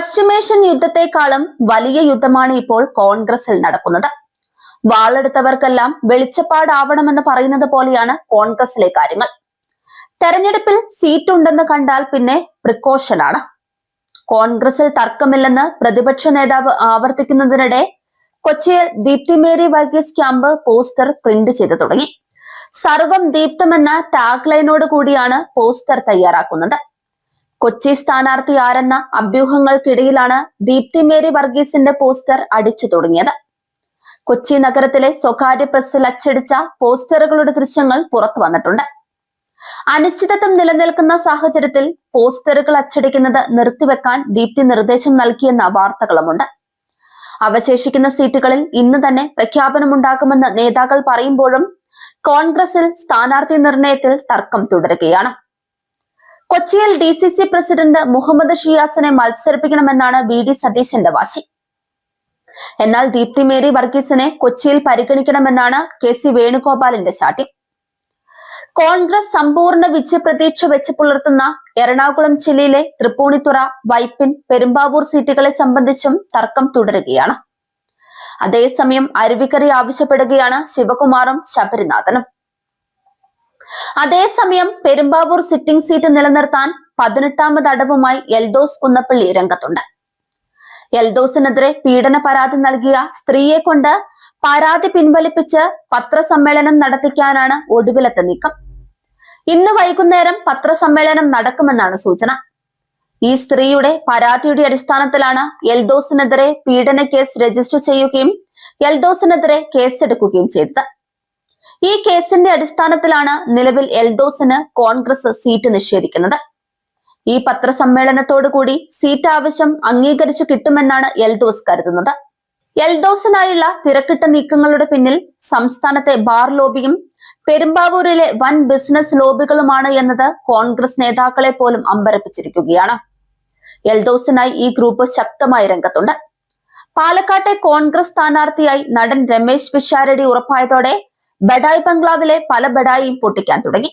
പശ്ചിമേഷ്യൻ യുദ്ധത്തെക്കാളും വലിയ യുദ്ധമാണ് ഇപ്പോൾ കോൺഗ്രസിൽ നടക്കുന്നത്. വാളെടുത്തവർക്കെല്ലാം വെളിച്ചപ്പാടാവണമെന്ന് പറയുന്നത് പോലെയാണ് കോൺഗ്രസിലെ കാര്യങ്ങൾ. തെരഞ്ഞെടുപ്പിൽ സീറ്റ് ഉണ്ടെന്ന് കണ്ടാൽ പിന്നെ പ്രിക്കോഷനാണ്. കോൺഗ്രസിൽ തർക്കമില്ലെന്ന് പ്രതിപക്ഷ നേതാവ് ആവർത്തിക്കുന്നതിനിടെ കൊച്ചിയിൽ Deepthi Mary Varghese camp poster print ചെയ്തു തുടങ്ങി. സർവം ദീപ്തമെന്ന ടാഗ് ലൈനോട് കൂടിയാണ് പോസ്റ്റർ തയ്യാറാക്കുന്നത്. കൊച്ചി സ്ഥാനാർത്ഥി ആരെന്ന അഭ്യൂഹങ്ങൾക്കിടയിലാണ് ദീപ്തി മേരി വർഗീസിന്റെ പോസ്റ്റർ അടിച്ചു തുടങ്ങിയത്. കൊച്ചി നഗരത്തിലെ സ്വകാര്യ പ്രസ്സിൽ അച്ചടിച്ച പോസ്റ്ററുകളുടെ ദൃശ്യങ്ങൾ പുറത്തു വന്നിട്ടുണ്ട്. അനിശ്ചിതത്വം നിലനിൽക്കുന്ന സാഹചര്യത്തിൽ പോസ്റ്ററുകൾ അച്ചടിക്കുന്നത് നിർത്തിവെക്കാൻ ദീപ്തി നിർദ്ദേശം നൽകിയെന്ന വാർത്തകളുമുണ്ട്. അവശേഷിക്കുന്ന സീറ്റുകളിൽ ഇന്ന് തന്നെ പ്രഖ്യാപനമുണ്ടാകുമെന്ന് നേതാക്കൾ പറയുമ്പോഴും കോൺഗ്രസിൽ സ്ഥാനാർത്ഥി നിർണയത്തിൽ തർക്കം തുടരുകയാണ്. കൊച്ചിയിൽ DCC പ്രസിഡന്റ് മുഹമ്മദ് ഷിയാസിനെ മത്സരിപ്പിക്കണമെന്നാണ് VD സതീശന്റെ വാശി. എന്നാൽ ദീപ്തി മേരി വർഗീസിനെ കൊച്ചിയിൽ പരിഗണിക്കണമെന്നാണ് KC വേണുഗോപാലിന്റെ ശാഠ്യം. കോൺഗ്രസ് സമ്പൂർണ്ണ വിജയപ്രതീക്ഷ വെച്ച് പുലർത്തുന്ന എറണാകുളം ജില്ലയിലെ തൃപ്പൂണിത്തുറ, വൈപ്പിൻ, പെരുമ്പാവൂർ സീറ്റുകളെ സംബന്ധിച്ചും തർക്കം തുടരുകയാണ്. അതേസമയം അരുവിക്കര ആവശ്യപ്പെടുകയാണ് ശിവകുമാറും ശബരിനാഥനും. അതേസമയം പെരുമ്പാവൂർ സിറ്റിംഗ് സീറ്റ് നിലനിർത്താൻ 18ാമത് അടവുമായി എൽദോസ് കുന്നപ്പള്ളി രംഗത്തുണ്ട്. എൽദോസിനെതിരെ പീഡന പരാതി നൽകിയ സ്ത്രീയെ കൊണ്ട് പരാതി പിൻവലിപ്പിച്ച് പത്രസമ്മേളനം നടത്തിക്കാനാണ് ഒടുവിലത്തെ നീക്കം. ഇന്ന് വൈകുന്നേരം പത്രസമ്മേളനം നടക്കുമെന്നാണ് സൂചന. ഈ സ്ത്രീയുടെ പരാതിയുടെ അടിസ്ഥാനത്തിലാണ് എൽദോസിനെതിരെ പീഡന കേസ് രജിസ്റ്റർ ചെയ്യുകയും എൽദോസിനെതിരെ കേസെടുക്കുകയും ചെയ്തത്. ഈ കേസിന്റെ അടിസ്ഥാനത്തിലാണ് നിലവിൽ എൽദോസിന് കോൺഗ്രസ് സീറ്റ് നിഷേധിക്കുന്നത്. ഈ പത്രസമ്മേളനത്തോടുകൂടി സീറ്റ് ആവശ്യം അംഗീകരിച്ചു കിട്ടുമെന്നാണ് എൽദോസ് കരുതുന്നത്. എൽദോസിനായുള്ള തിരക്കിട്ട നീക്കങ്ങളുടെ പിന്നിൽ സംസ്ഥാനത്തെ ബാർ ലോബിയും പെരുമ്പാവൂരിലെ വൻ ബിസിനസ് ലോബികളുമാണ് എന്നത് കോൺഗ്രസ് നേതാക്കളെ പോലും അമ്പരപ്പിച്ചിരിക്കുകയാണ്. എൽദോസിനായി ഈ ഗ്രൂപ്പ് ശക്തമായി രംഗത്തുണ്ട്. പാലക്കാട്ടെ കോൺഗ്രസ് സ്ഥാനാർത്ഥിയായി നടൻ രമേശ് പിഷാരടി ഉറപ്പായതോടെ ബഡായി ബംഗ്ലാവിലെ പല ബഡായിയും പൊട്ടിക്കാൻ തുടങ്ങി.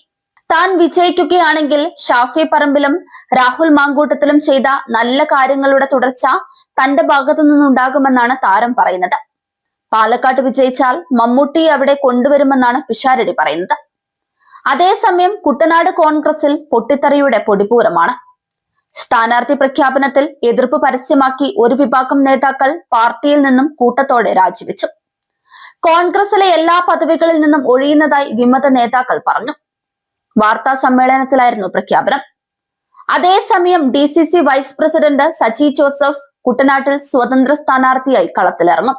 താൻ വിജയിക്കുകയാണെങ്കിൽ ഷാഫി പറമ്പിലും രാഹുൽ മാങ്കൂട്ടത്തിലും ചെയ്ത നല്ല കാര്യങ്ങളുടെ തുടർച്ച തന്റെ ഭാഗത്തു നിന്നുണ്ടാകുമെന്നാണ് താരം പറയുന്നത്. പാലക്കാട് വിജയിച്ചാൽ മമ്മൂട്ടിയെ അവിടെ കൊണ്ടുവരുമെന്നാണ് പിഷാരടി പറയുന്നത്. അതേസമയം കുട്ടനാട് കോൺഗ്രസിൽ പൊട്ടിത്തെറിയുടെ പൊടിപൂരമാണ്. സ്ഥാനാർത്ഥി പ്രഖ്യാപനത്തിൽ എതിർപ്പ് പരസ്യമാക്കി ഒരു വിഭാഗം നേതാക്കൾ പാർട്ടിയിൽ നിന്നും കൂട്ടത്തോടെ രാജിവെച്ചു. കോൺഗ്രസിലെ എല്ലാ പദവികളിൽ നിന്നും ഒഴിയുന്നതായി വിമത നേതാക്കൾ പറഞ്ഞു. വാർത്താ സമ്മേളനത്തിലായിരുന്നു പ്രഖ്യാപനം. അതേസമയം DCC vice president Saji Joseph കുട്ടനാട്ടിൽ സ്വതന്ത്ര സ്ഥാനാർത്ഥിയായി കളത്തിലിറങ്ങും.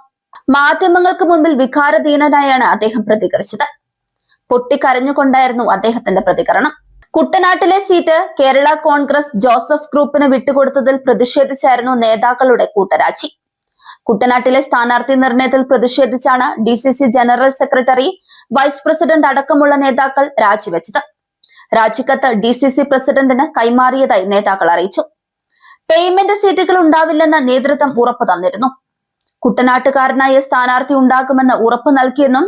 മാധ്യമങ്ങൾക്ക് മുമ്പിൽ വികാരധീനനായാണ് അദ്ദേഹം പ്രതികരിച്ചത്. പൊട്ടിക്കരഞ്ഞുകൊണ്ടായിരുന്നു അദ്ദേഹത്തിന്റെ പ്രതികരണം. കുട്ടനാട്ടിലെ സീറ്റ് കേരള കോൺഗ്രസ് ജോസഫ് ഗ്രൂപ്പിന് വിട്ടുകൊടുത്തതിൽ പ്രതിഷേധിച്ചായിരുന്നു നേതാക്കളുടെ കൂട്ടരാജി. കുട്ടനാട്ടിലെ സ്ഥാനാർത്ഥി നിർണയത്തിൽ പ്രതിഷേധിച്ചാണ് DCC general secretary, vice president അടക്കമുള്ള നേതാക്കൾ രാജിവെച്ചത്. രാജിക്കത്ത് DCC പ്രസിഡന്റിന് കൈമാറിയതായി നേതാക്കൾ അറിയിച്ചു. പേയ്മെന്റ് സീറ്റുകൾ ഉണ്ടാവില്ലെന്ന് നേതൃത്വം ഉറപ്പു തന്നിരുന്നു. കുട്ടനാട്ടുകാരനായ സ്ഥാനാർത്ഥി ഉണ്ടാകുമെന്ന് ഉറപ്പു നൽകിയെന്നും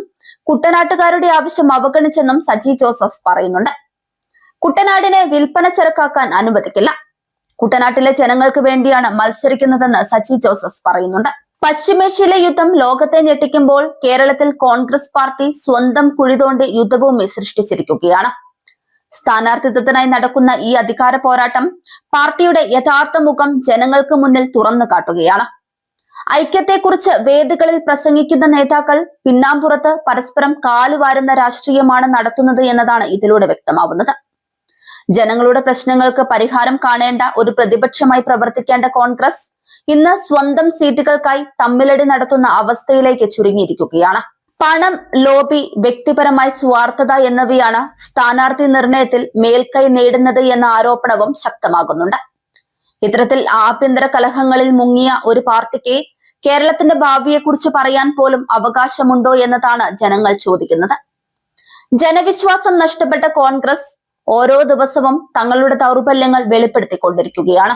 കുട്ടനാട്ടുകാരുടെ ആവശ്യം അവഗണിച്ചെന്നും സജി ജോസഫ് പറയുന്നുണ്ട്. കുട്ടനാടിനെ വിൽപ്പന ചരക്കാക്കാൻ അനുവദിക്കില്ല. കുട്ടനാട്ടിലെ ജനങ്ങൾക്ക് വേണ്ടിയാണ് മത്സരിക്കുന്നതെന്ന് സജി ജോസഫ് പറയുന്നുണ്ട്. പശ്ചിമേഷ്യയിലെ യുദ്ധം ലോകത്തെ ഞെട്ടിക്കുമ്പോൾ കേരളത്തിൽ കോൺഗ്രസ് പാർട്ടി സ്വന്തം കുഴിതോണ്ടി യുദ്ധഭൂമി സൃഷ്ടിച്ചിരിക്കുകയാണ്. സ്ഥാനാർത്ഥിത്വത്തിനായി നടക്കുന്ന ഈ അധികാര പോരാട്ടം പാർട്ടിയുടെ യഥാർത്ഥ മുഖം ജനങ്ങൾക്ക് മുന്നിൽ തുറന്നു കാട്ടുകയാണ്. ഐക്യത്തെക്കുറിച്ച് വേദികളിൽ പ്രസംഗിക്കുന്ന നേതാക്കൾ പിന്നാമ്പുറത്ത് പരസ്പരം കാലുവാരുന്ന രാഷ്ട്രീയമാണ് നടത്തുന്നത് എന്നതാണ് ഇതിലൂടെ വ്യക്തമാവുന്നത്. ജനങ്ങളുടെ പ്രശ്നങ്ങൾക്ക് പരിഹാരം കാണേണ്ട ഒരു പ്രതിപക്ഷമായി പ്രവർത്തിക്കേണ്ട കോൺഗ്രസ് ഇന്ന് സ്വന്തം സീറ്റുകൾക്കായി തമ്മിലടി നടത്തുന്ന അവസ്ഥയിലേക്ക് ചുരുങ്ങിയിരിക്കുകയാണ്. പണം, ലോബി, വ്യക്തിപരമായ സ്വാർത്ഥത എന്നിവയാണ് സ്ഥാനാർത്ഥി നിർണയത്തിൽ മേൽക്കൈ നേടുന്നത് എന്ന ആരോപണവും ശക്തമാകുന്നുണ്ട്. ഇത്തരത്തിൽ ആഭ്യന്തര കലഹങ്ങളിൽ മുങ്ങിയ ഒരു പാർട്ടിക്ക് കേരളത്തിന്റെ ഭാവിയെക്കുറിച്ച് പറയാൻ പോലും അവകാശമുണ്ടോ എന്നതാണ് ജനങ്ങൾ ചോദിക്കുന്നത്. ജനവിശ്വാസം നഷ്ടപ്പെട്ട കോൺഗ്രസ് ഓരോ ദിവസവും തങ്ങളുടെ ദൗർബല്യങ്ങൾ വെളിപ്പെടുത്തിക്കൊണ്ടിരിക്കുകയാണ്.